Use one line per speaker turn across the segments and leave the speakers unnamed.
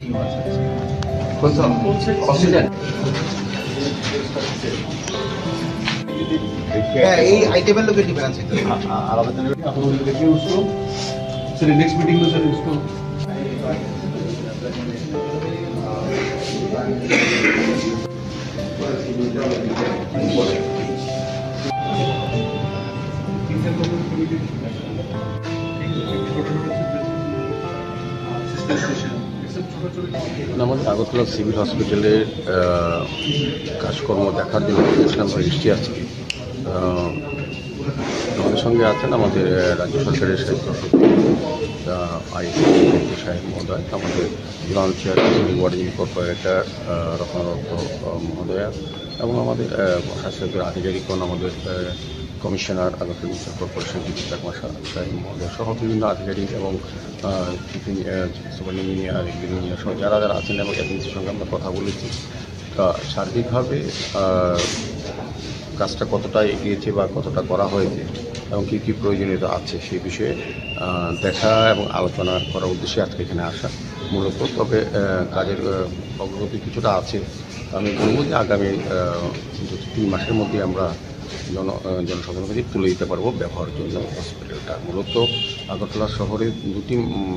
এই आइटमें लोग डिफरेंस है
आलादा करके आप लोग देखिए उसको सर नेक्स्ट मीटिंग में सर उसको
আমাদের আগরতলা সিভিল হসপিটালের কাজকর্ম দেখার জন্য আমরা এসেছি আজকে। আমাদের সঙ্গে আছেন আমাদের রাজ্য সরকারের সাহিত্য আইসি সাহেব মহোদয়, আমাদের গ্রাউন্ড চেয়ার ওয়ার্ডিং কর্পোরেটর রত্নারত্ন মহোদয়া এবং আমাদের স্বাস্থ্য আধিকারিকগণ, আমাদের commissioner Agartala municipal corporation Chakma সাহেব মহোদয় সহ বিভিন্ন আধিকারিক এবং সুপার ইঞ্জিনিয়ার ইঞ্জিনিয়ার সহ যারা যারা আছেন এবং এজেন্সির সঙ্গে আমরা কথা বলেছি। সার্বিকভাবে কাজটা কতটা এগিয়েছে বা কতটা করা হয়েছে এবং কী কী প্রয়োজনীয়তা আছে সেই বিষয়ে দেখা এবং আলোচনা করার উদ্দেশ্যে আজকে এখানে আসা মূলত। তবে কাজের অগ্রগতি কিছুটা আছে। আমি বলব যে আগামী 2-3 মাসের মধ্যে আমরা জনসাধারণের কাছে তুলে দিতে পারবো ব্যবহারের জন্য হসপিটালটা। মূলত আগরতলা শহরে দুটি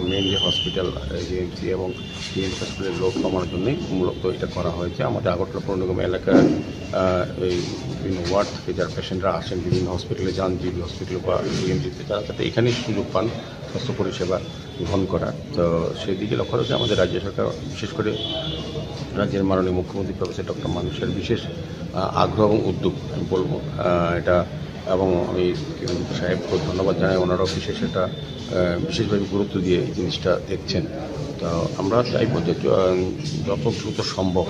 মেন যে হসপিটাল জিএমসি এবং পিএমসি হসপিটালের লোক কমানোর জন্যই মূলত এটা করা হয়েছে। আমাদের আগরতলা পৌর নিগম এলাকার এই বিভিন্ন ওয়ার্ড থেকে যারা পেশেন্টরা আসেন বিভিন্ন হসপিটালে যান, জিবি হসপিটাল বা জিএমসিতে, যারা যাতে এখানেই সুযোগ পান স্বাস্থ্য পরিষেবা গ্রহণ করার। তো সেই দিকে লক্ষ্য রেখে আমাদের রাজ্য সরকার, বিশেষ করে রাজ্যের মাননীয় মুখ্যমন্ত্রী প্রফেসর ডক্টর মানুষের বিশেষ আগ্রহ এবং উদ্যোগ আমি বলব এটা। এবং আমি সাহেবকে ধন্যবাদ জানাই, ওনারাও বিশেষভাবে গুরুত্ব দিয়ে এই জিনিসটা দেখছেন। তো আমরা চাইব যে যত দ্রুত সম্ভব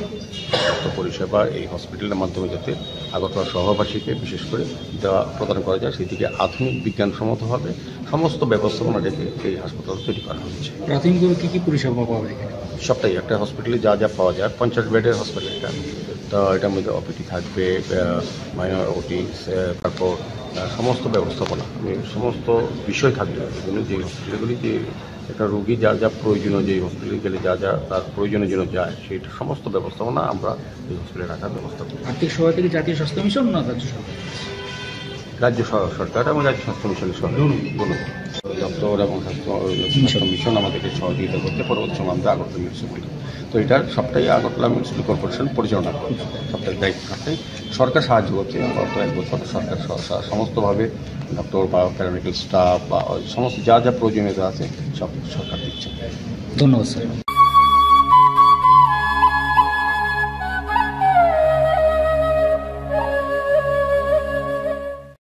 স্বাস্থ্য পরিষেবা এই হসপিটালের মাধ্যমে যাতে আগরতলা শহরবাসীকে বিশেষ করে দেওয়া প্রদান করা যায়, সেই দিকে আধুনিক বিজ্ঞানসম্মতভাবে সমস্ত ব্যবস্থাপনা রেখে এই হাসপাতাল তৈরি করা হচ্ছে।
প্রাথমিকভাবে কী কী পরিষেবা পাওয়া যায়?
সবটাই একটা হসপিটালে যা যা পাওয়া যায়, 50 বেডের হসপিটাল এটা। তো এটার মধ্যে ওপিটি থাকবে, মাইনর ওটি, তারপর সমস্ত ব্যবস্থাপনা সমস্ত বিষয় থাকবে। এগুলো যে হসপিটালগুলি যে একটা রোগী যা যা প্রয়োজনীয়, যে হসপিটালে গেলে যা যা তার প্রয়োজনের জন্য যায়, সেইটা সমস্ত ব্যবস্থাপনা আমরা এই হসপিটালে রাখার ব্যবস্থা করি।
আর্থিক সহায়তা কি জাতীয় স্বাস্থ্য মিশন না রাজ্য সরকার?
রাজ্য সরকার এবং রাজ্য স্বাস্থ্য মিশনের সঙ্গে দপ্তর এবং স্বাস্থ্য মিশন আমাদেরকে সহযোগিতা করতে পরবর্তী সময় আমরা আগরতলা মিউনিসিপ্যালিটি। তো এটার সবটাই আগরতলা মিউনিসিপ্যাল কর্পোরেশন পরিচালনা করে, সবটাই দায়িত্ব সবটাই সরকার সাহায্য করছে। গত 1 বছর সরকার সমস্তভাবে ডক্টর বা প্যারামেডিক্যাল স্টাফ বা সমস্ত যা যা প্রয়োজনীয়তা আছে সব সরকার দিচ্ছে।
ধন্যবাদ স্যার।